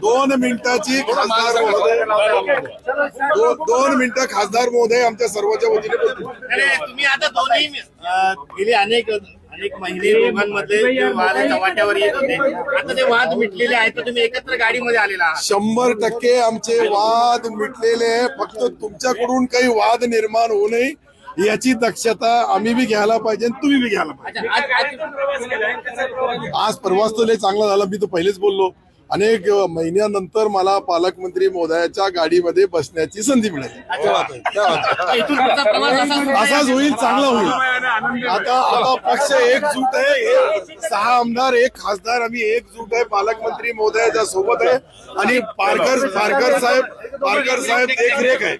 दोन मिनिटाची खासदार महोदय, 2 मिनिटं खासदार महोदय आमच्या सर्वांच्या वतीने बोलतील. तुम्ही आता दोन्ही गेले अनेक महिने दोघांमध्ये जे वाद चव्हाट्यावर येत होते, आता ते वाद मिटलेले आहेत, तर तुम्ही एकत्र गाडीमध्ये आलेला आहात. 100% आमचे वाद मिटलेले आहे. फक्त तुमच्याकडून काही वाद निर्माण होऊ नये याची दक्षता आम्ही बी घ्यायला पाहिजे आणि तुम्ही बी घ्यायला पाहिजे. आज प्रवास तर लय चांगला झाला. मी तर पहिलेच बोललो, अनेक महिन्यानंतर मला पालकमंत्री महोदयाच्या गाडीमध्ये बसण्याची संधी मिळाली. असाच होईल, चांगला होईल. आता पक्ष एकजूट आहे. हे 6 आमदार, 1 खासदार, आम्ही एकजूट आहे. पालकमंत्री महोदयाच्या सोबत आहे आणि पारकर साहेब देखरेख आहे.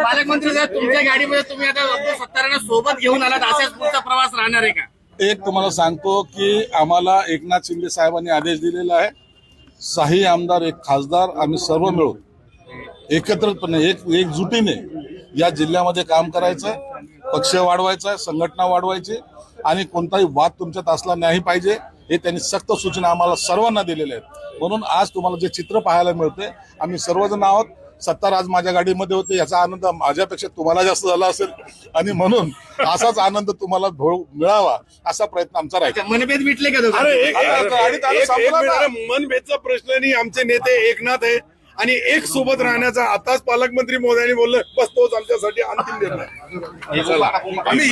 पालकमंत्री साहेब, तुमच्या गाडीमध्ये तुम्ही आता सत्तारांना सोबत घेऊन आलात, असाच पुढचा प्रवास राहणार आहे का? एक तुम्हाला सांगतो की आम्हाला एकनाथ शिंदे साहेबांनी आदेश दिलेला आहे, 6 आमदार, 1 खासदार, आम्ही सर्व मिळून एकत्रितपणे एकजुटीने या जिल्ह्यामध्ये काम करायचं, पक्ष वाढवायचा, संघटना वाढवायची आणि कोणताही वाद तुमच्यात असला नाही पाहिजे, हे त्यांनी सक्त सूचना आम्हाला सर्वांना दिलेल्या आहेत. म्हणून आज तुम्हाला जे चित्र पाहायला मिळते, आम्ही सर्वजण आहोत. सत्तार आज माझ्या गाडीमध्ये होते, याचा आनंद माझ्यापेक्षा तुम्हाला जास्त झाला असेल आणि म्हणून असाच आनंद तुम्हाला मिळावा असा प्रयत्न आमचा राहील. मनभेद मिटले का? मनभेदचा प्रश्न नाही. आमचे नेते एकनाथ आहे आणि एक सोबत राहण्याचा आताच पालकमंत्री महोदयांनी बोललं, बस तोच आमच्यासाठी अंतिम निर्णय. आम्ही